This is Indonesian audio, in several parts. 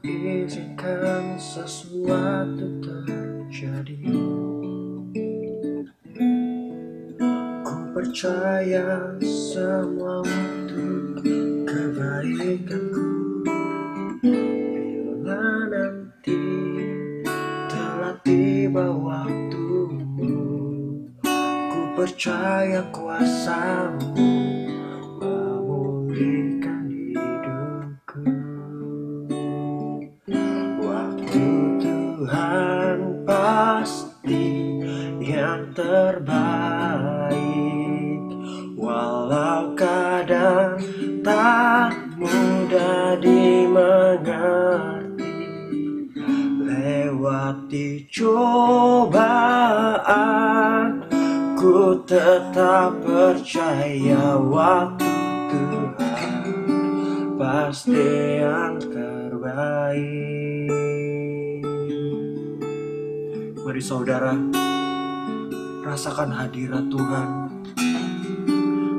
izinkan sesuatu terjadi. Ku percaya semua untuk kebaikanku. Bila nanti telah tiba waktumu, ku percaya kuasamu memulihkan hidupku. Waktu Tuhan pasti yang terbaik, walau kadang tak mudah dimengerti. Lewati cobaan, ku tetap percaya waktu Tuhan pasti yang terbaik. Mari saudara, rasakan hadirat Tuhan,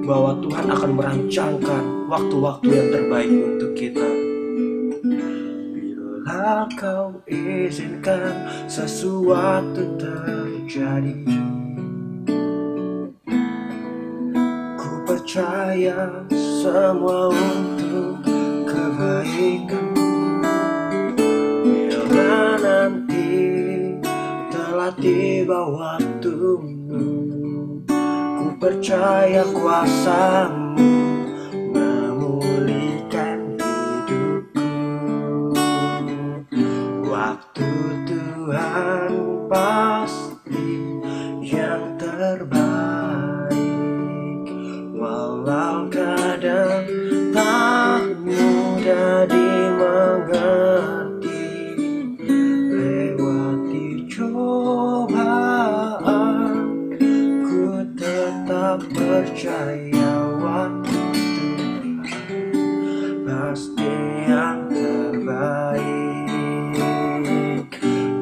bahwa Tuhan akan merancangkan waktu-waktu yang terbaik untuk kita. Bila kau izinkan sesuatu terjadi, ku percaya semua untuk kebaikan. Bila nanti telah tiba waktumu, ku percaya kuasamu memulihkan hidupku. Waktu Tuhan pasti yang terbaik, walau kadang tak mudah dimengerti. Lewati cobaan, ku tetap percaya waktu Tuhan pasti yang terbaik.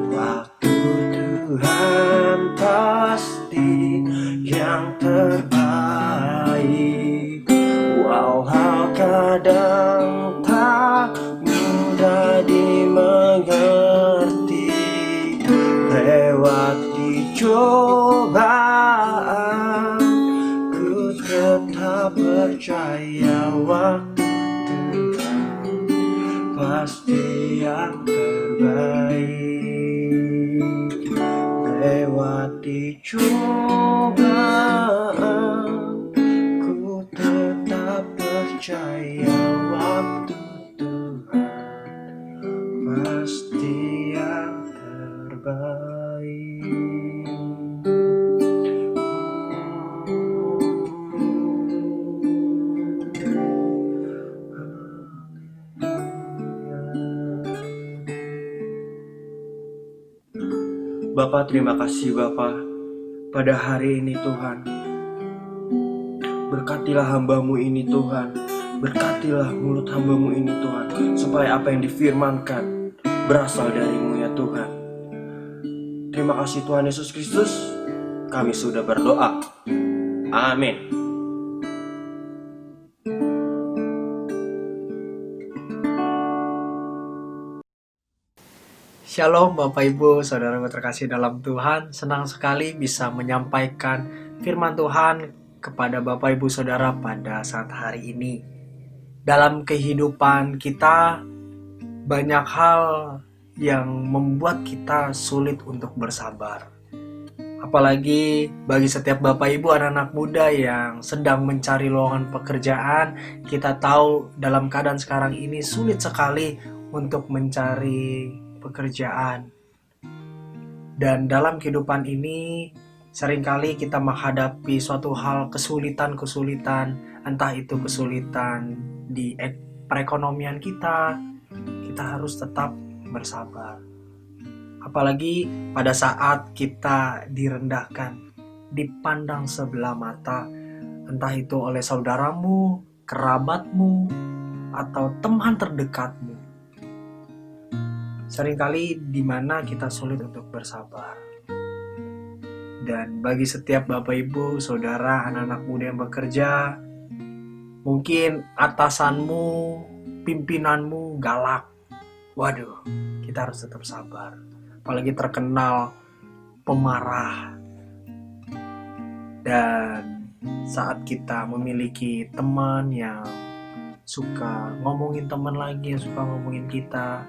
Waktu Tuhan pasti yang terbaik, walau kadang tak mudah dimengerti. Lewati cobaan, ku tetap percaya waktu Tuhan pasti yang terbaik. Lewati cobaan, ku tetap percaya waktu Tuhan pasti yang terbaik. Bapa, terima kasih Bapa, pada hari ini Tuhan. Berkatilah hamba-Mu ini Tuhan, berkatilah mulut hamba-Mu ini Tuhan, supaya apa yang difirmankan berasal dari-Mu ya Tuhan. Terima kasih Tuhan Yesus Kristus, kami sudah berdoa. Amin. Shalom Bapak Ibu, Saudara terkasih dalam Tuhan. Senang sekali bisa menyampaikan firman Tuhan kepada Bapak Ibu Saudara pada saat hari ini. Dalam kehidupan kita, banyak hal yang membuat kita sulit untuk bersabar. Apalagi bagi setiap Bapak Ibu anak-anak muda yang sedang mencari lowongan pekerjaan, kita tahu dalam keadaan sekarang ini sulit sekali untuk mencari pekerjaan. Dan dalam kehidupan ini seringkali kita menghadapi suatu hal kesulitan-kesulitan, entah itu kesulitan di perekonomian kita harus tetap bersabar. Apalagi pada saat kita direndahkan, dipandang sebelah mata, entah itu oleh saudaramu, kerabatmu, atau teman terdekatmu. Seringkali di mana kita sulit untuk bersabar. Dan bagi setiap Bapak Ibu, Saudara, anak-anak muda yang bekerja, mungkin atasanmu, pimpinanmu galak waduh, kita harus tetap sabar. Apalagi terkenal pemarah. Dan saat kita memiliki teman yang suka ngomongin teman lagi, yang suka ngomongin kita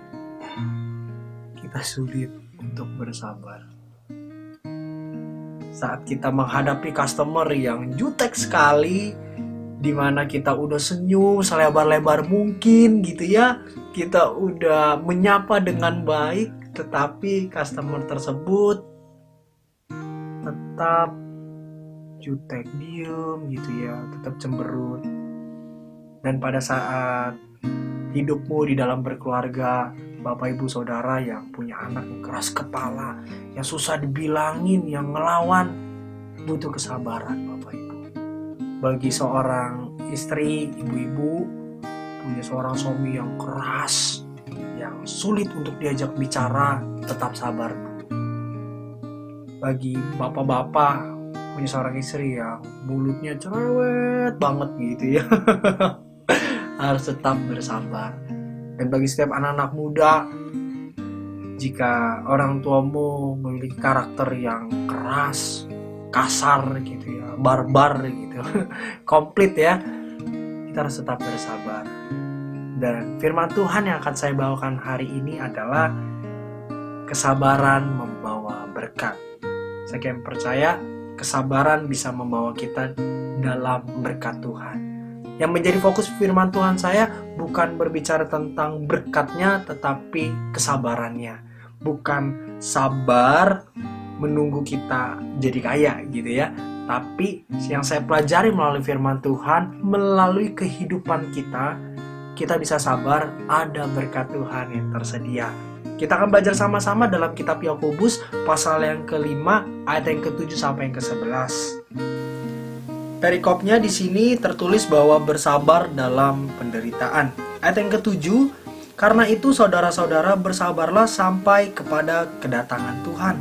sulit untuk bersabar. Saat kita menghadapi customer yang jutek sekali, dimana kita udah senyum selebar-lebar mungkin gitu ya, kita udah menyapa dengan baik, tetapi customer tersebut tetap jutek, diem gitu ya, tetap cemberut. Dan pada saat hidupmu di dalam berkeluarga, Bapak Ibu Saudara yang punya anak yang keras kepala, yang susah dibilangin, yang ngelawan, butuh kesabaran Bapak Ibu. Bagi seorang istri, ibu-ibu, punya seorang suami yang keras, yang sulit untuk diajak bicara, tetap sabar. Bagi bapak-bapak, punya seorang istri yang mulutnya cerewet banget gitu ya, harus tetap bersabar. Dan bagi setiap anak-anak muda, jika orang tuamu memiliki karakter yang keras, kasar gitu ya, barbar gitu, komplit ya, kita harus tetap bersabar. Dan firman Tuhan yang akan saya bawakan hari ini adalah kesabaran membawa berkat. Saya percaya kesabaran bisa membawa kita dalam berkat Tuhan. Yang menjadi fokus firman Tuhan saya bukan berbicara tentang berkatnya, tetapi kesabarannya. Bukan sabar menunggu kita jadi kaya gitu ya, tapi yang saya pelajari melalui firman Tuhan, melalui kehidupan kita bisa sabar, ada berkat Tuhan yang tersedia. Kita akan belajar sama-sama dalam kitab Yakobus pasal yang ke-5 ayat yang ke-7 sampai yang ke-11. Perikopnya di sini tertulis bahwa bersabar dalam penderitaan. Ayat yang ke-7, karena itu saudara-saudara bersabarlah sampai kepada kedatangan Tuhan.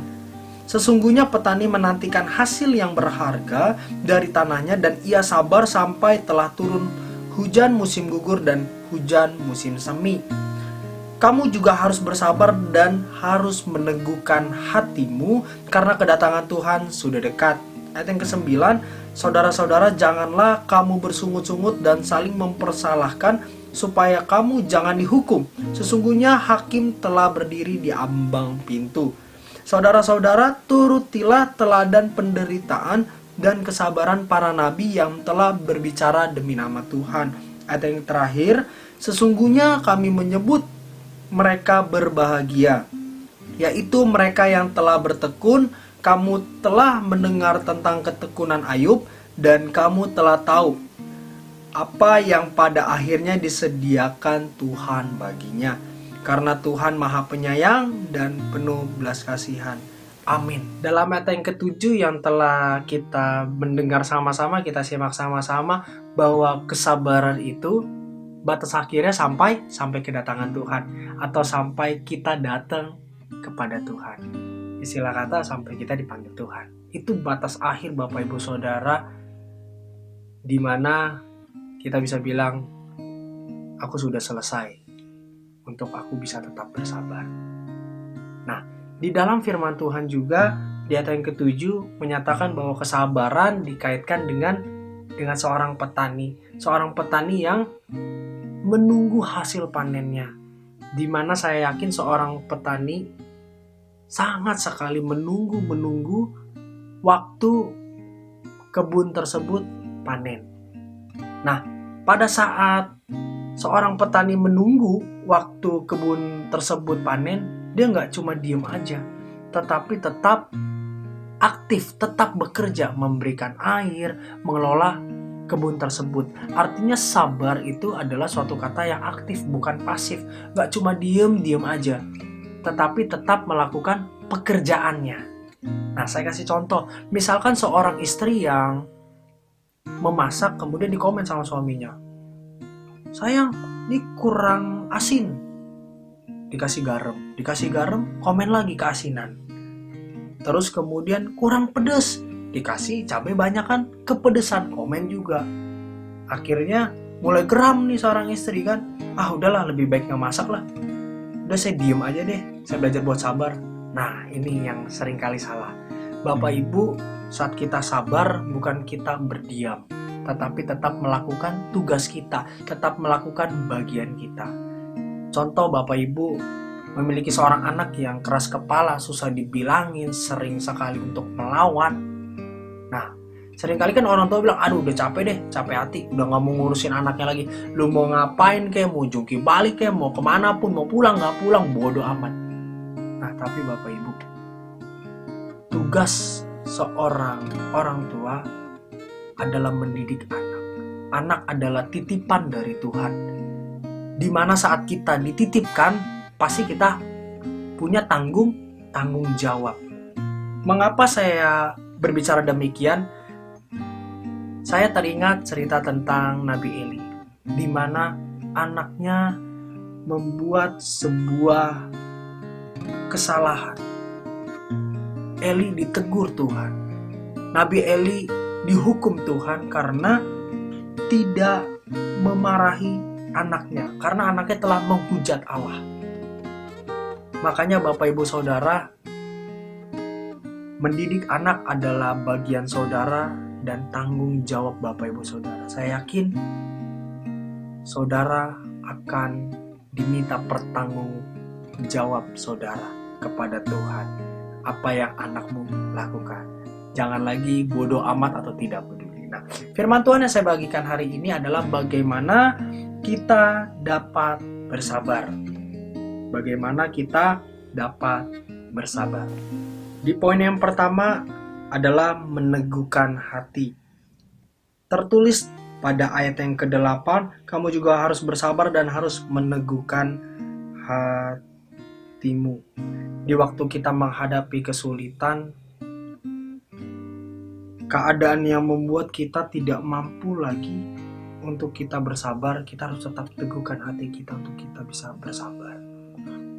Sesungguhnya petani menantikan hasil yang berharga dari tanahnya, dan ia sabar sampai telah turun hujan musim gugur dan hujan musim semi. Kamu juga harus bersabar dan harus meneguhkan hatimu, karena kedatangan Tuhan sudah dekat. Ayat yang ke-9, saudara-saudara, janganlah kamu bersungut-sungut dan saling mempersalahkan, supaya kamu jangan dihukum. Sesungguhnya hakim telah berdiri di ambang pintu. Saudara-saudara, turutilah teladan penderitaan dan kesabaran para nabi yang telah berbicara demi nama Tuhan. Ayat yang terakhir, sesungguhnya kami menyebut mereka berbahagia, yaitu mereka yang telah bertekun. Kamu telah mendengar tentang ketekunan Ayub, dan kamu telah tahu apa yang pada akhirnya disediakan Tuhan baginya, karena Tuhan Maha Penyayang dan penuh belas kasihan. Amin. Dalam ayat yang ke-7 yang telah kita mendengar sama-sama, kita simak sama-sama, bahwa kesabaran itu batas akhirnya sampai kedatangan Tuhan, atau sampai kita datang kepada Tuhan. Istilah kata sampai kita dipanggil Tuhan. Itu batas akhir Bapak Ibu Saudara, di mana kita bisa bilang, aku sudah selesai, untuk aku bisa tetap bersabar. Nah, di dalam firman Tuhan juga di ayat yang ke-7 menyatakan bahwa kesabaran dikaitkan dengan seorang petani yang menunggu hasil panennya. Di mana saya yakin seorang petani sangat sekali menunggu waktu kebun tersebut panen. Nah, pada saat seorang petani menunggu waktu kebun tersebut panen, dia nggak cuma diem aja, tetapi tetap aktif, tetap bekerja, memberikan air, mengelola kebun tersebut. Artinya sabar itu adalah suatu kata yang aktif, bukan pasif. Nggak cuma diem aja, tetapi tetap melakukan pekerjaannya. Nah, saya kasih contoh. Misalkan seorang istri yang memasak, kemudian dikomen sama suaminya, sayang, ini kurang asin. Dikasih garam, komen lagi keasinan. Terus kemudian kurang pedas, dikasih cabai banyak kan, kepedesan, komen juga. Akhirnya mulai geram nih seorang istri kan, udahlah lebih baik gak masak lah. udah saya diem aja deh, saya belajar buat sabar. Nah, ini yang sering kali salah. Bapak Ibu, saat kita sabar bukan kita berdiam, tetapi tetap melakukan tugas kita, tetap melakukan bagian kita. Contoh, Bapak Ibu memiliki seorang anak yang keras kepala, susah dibilangin, sering sekali untuk melawan. Nah, seringkali kan orang tua bilang, aduh udah capek deh, capek hati, udah gak mau ngurusin anaknya lagi. Lu mau ngapain kayak, mau jungkir balik kayak, mau kemana pun, mau pulang gak pulang, bodoh amat. Nah, tapi Bapak Ibu, tugas seorang orang tua adalah mendidik anak. Anak adalah titipan dari Tuhan. Dimana saat kita dititipkan, pasti kita punya tanggung jawab. Mengapa saya berbicara demikian? Saya teringat cerita tentang Nabi Eli, di mana anaknya membuat sebuah kesalahan. Eli ditegur Tuhan. Nabi Eli dihukum Tuhan karena tidak memarahi anaknya, karena anaknya telah menghujat Allah. Makanya Bapak Ibu Saudara, mendidik anak adalah bagian saudara dan tanggung jawab Bapak Ibu Saudara. Saya yakin saudara akan diminta pertanggung jawab saudara kepada Tuhan apa yang anakmu lakukan. Jangan lagi bodoh amat atau tidak peduli. Nah, firman Tuhan yang saya bagikan hari ini adalah bagaimana kita dapat bersabar. Bagaimana kita dapat bersabar. Di poin yang pertama adalah meneguhkan hati. Tertulis pada ayat yang ke-8, kamu juga harus bersabar dan harus meneguhkan hatimu. Di waktu kita menghadapi kesulitan, keadaan yang membuat kita tidak mampu lagi untuk kita bersabar, kita harus tetap teguhkan hati kita untuk kita bisa bersabar.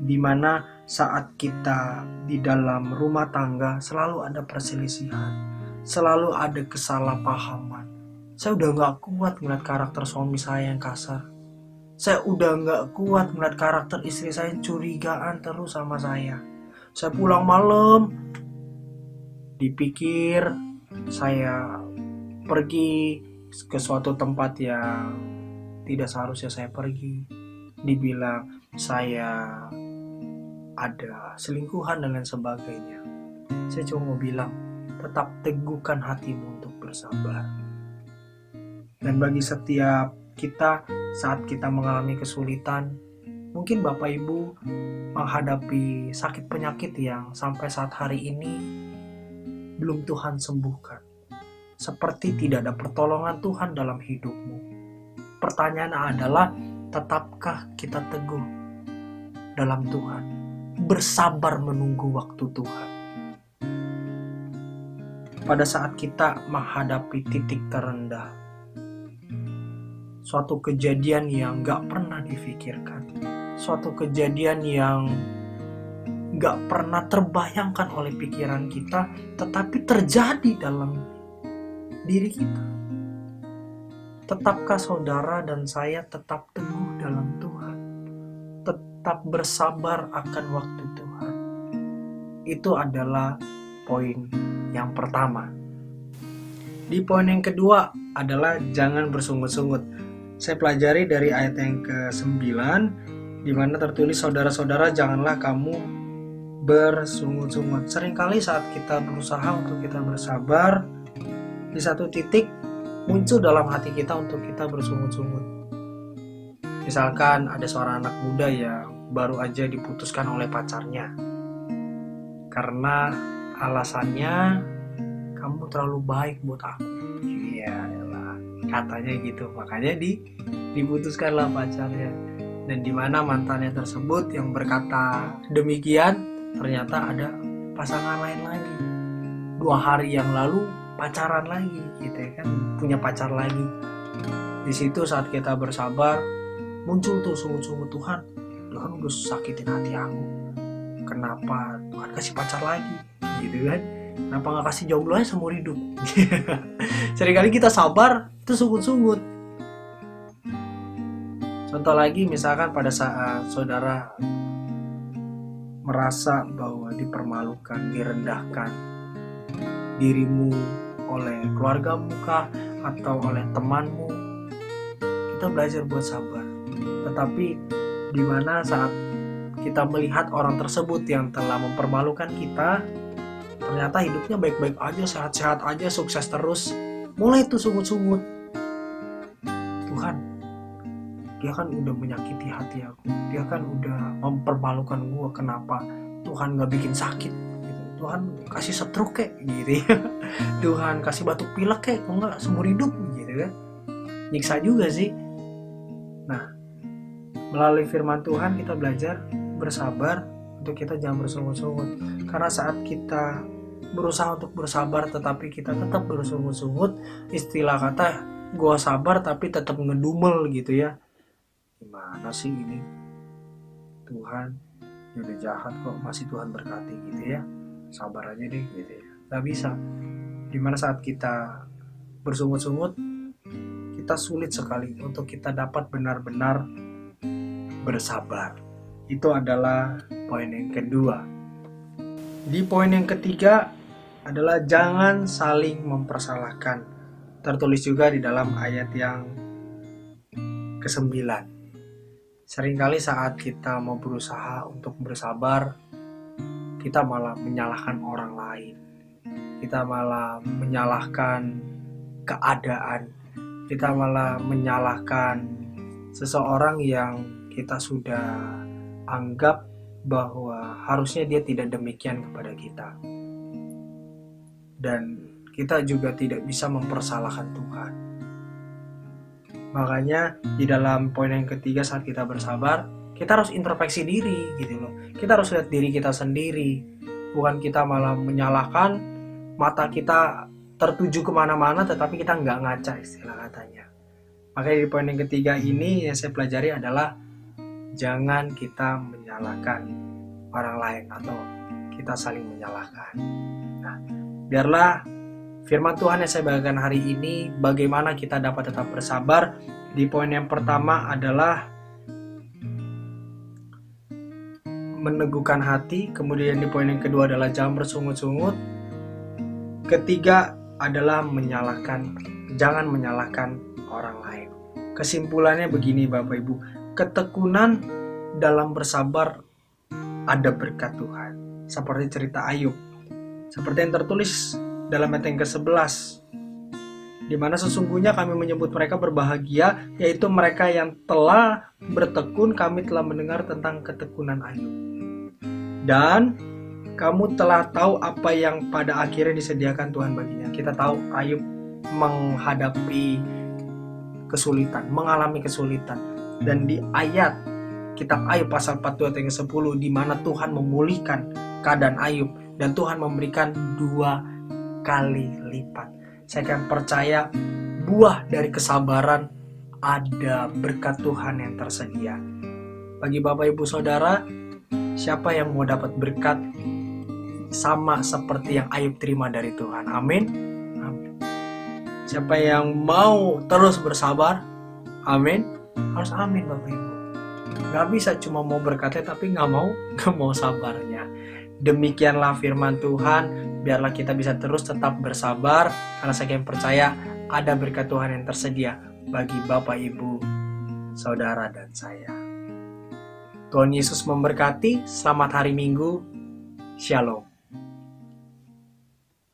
Dimana saat kita di dalam rumah tangga selalu ada perselisihan, selalu ada kesalahpahaman. Saya udah gak kuat ngeliat karakter suami saya yang kasar. Saya udah gak kuat ngeliat karakter istri saya yang curigaan terus sama saya. Saya pulang malam, dipikir saya pergi ke suatu tempat yang tidak seharusnya saya pergi. Dibilang saya ada selingkuhan dan lain sebagainya. Saya cuma mau bilang, tetap teguhkan hatimu untuk bersabar. Dan bagi setiap kita saat kita mengalami kesulitan, mungkin Bapak Ibu menghadapi sakit penyakit yang sampai saat hari ini belum Tuhan sembuhkan. Seperti tidak ada pertolongan Tuhan dalam hidupmu. Pertanyaan adalah, tetapkah kita teguh dalam Tuhan? Bersabar menunggu waktu Tuhan. Pada saat kita menghadapi titik terendah, suatu kejadian yang gak pernah difikirkan, suatu kejadian yang gak pernah terbayangkan oleh pikiran kita, tetapi terjadi dalam diri kita. Tetapkah saudara dan saya tetap teguh dalam Tuhan? Tetap bersabar akan waktu Tuhan. Itu adalah poin yang pertama. Di poin yang kedua adalah jangan bersungut-sungut. Saya pelajari dari ayat yang ke-9, di mana tertulis, saudara-saudara janganlah kamu bersungut-sungut. Seringkali saat kita berusaha untuk kita bersabar, di satu titik muncul dalam hati kita untuk kita bersungut-sungut. Misalkan ada seorang anak muda yang baru aja diputuskan oleh pacarnya karena alasannya, kamu terlalu baik buat aku. Iya lah, katanya gitu. Makanya diputuskanlah pacarnya. Dan di mana mantannya tersebut yang berkata demikian, ternyata ada pasangan lain lagi. 2 hari yang lalu pacaran lagi, gitu ya kan, punya pacar lagi. Di situ saat kita bersabar, muncul tuh sungut-sungut, Tuhan udah sakitin hati aku. Kenapa Tuhan kasih pacar lagi, gitu kan? Kenapa nggak kasih jomblo aja seumur hidup? Seringkali kita sabar itu sungut-sungut. Contoh lagi, misalkan pada saat saudara merasa bahwa dipermalukan, direndahkan dirimu oleh keluargamu kah atau oleh temanmu, kita belajar buat sabar. Tetapi di mana saat kita melihat orang tersebut yang telah mempermalukan kita, ternyata hidupnya baik-baik aja, sehat-sehat aja, sukses terus, mulai tuh sungut-sungut. Tuhan, dia kan udah menyakiti hati aku, dia kan udah mempermalukan gue, kenapa Tuhan gak bikin sakit gitu. Tuhan kasih stroke kek gitu ya. Tuhan kasih batuk pilek kek, kok gak seumur hidup gitu kan. Nyiksa juga sih. Nah, melalui firman Tuhan kita belajar bersabar untuk kita jangan bersungut-sungut. Karena saat kita berusaha untuk bersabar tetapi kita tetap bersungut-sungut, istilah kata gua sabar tapi tetap ngedumel gitu ya, gimana sih ini, Tuhan dia udah jahat kok masih Tuhan berkati gitu ya, sabar aja deh gitu ya. Gak bisa. Dimana saat kita bersungut-sungut, kita sulit sekali untuk kita dapat benar-benar bersabar. Itu adalah poin yang kedua. Di poin yang ketiga adalah jangan saling mempersalahkan. Tertulis juga di dalam ayat yang ke-9. Seringkali saat kita mau berusaha untuk bersabar, kita malah menyalahkan orang lain. Kita malah menyalahkan keadaan. Kita malah menyalahkan seseorang yang kita sudah anggap bahwa harusnya dia tidak demikian kepada kita. Dan kita juga tidak bisa mempersalahkan Tuhan. Makanya di dalam poin yang ketiga saat kita bersabar, kita harus introspeksi diri gitu loh. Kita harus lihat diri kita sendiri. Bukan kita malah menyalahkan, mata kita tertuju kemana-mana tetapi kita nggak ngaca istilah katanya. Makanya di poin yang ketiga ini yang saya pelajari adalah jangan kita menyalahkan orang lain atau kita saling menyalahkan. Nah, biarlah firman Tuhan yang saya bagikan hari ini bagaimana kita dapat tetap bersabar. Di poin yang pertama adalah meneguhkan hati. Kemudian di poin yang kedua adalah jangan bersungut-sungut. Ketiga adalah jangan menyalahkan orang lain. Kesimpulannya begini Bapak Ibu, ketekunan dalam bersabar ada berkat Tuhan. Seperti cerita Ayub. Seperti yang tertulis dalam ayat yang ke-11. Di mana sesungguhnya kami menyebut mereka berbahagia, yaitu mereka yang telah bertekun. Kami telah mendengar tentang ketekunan Ayub. Dan kamu telah tahu apa yang pada akhirnya disediakan Tuhan baginya. Kita tahu Ayub menghadapi kesulitan, mengalami kesulitan. Dan di ayat kitab Ayub pasal 42 ayat 10 di mana Tuhan memulihkan keadaan Ayub dan Tuhan memberikan 2 kali lipat. Saya akan percaya buah dari kesabaran ada berkat Tuhan yang tersedia. Bagi Bapak Ibu Saudara, siapa yang mau dapat berkat sama seperti yang Ayub terima dari Tuhan? Amin. Amin. Siapa yang mau terus bersabar? Amin. Harus amin Bapak Ibu. Gak bisa cuma mau berkatnya tapi gak mau sabarnya. Demikianlah firman Tuhan. Biarlah kita bisa terus tetap bersabar. Karena saya percaya ada berkat Tuhan yang tersedia bagi Bapak Ibu, Saudara dan saya. Tuhan Yesus memberkati. Selamat hari Minggu. Shalom.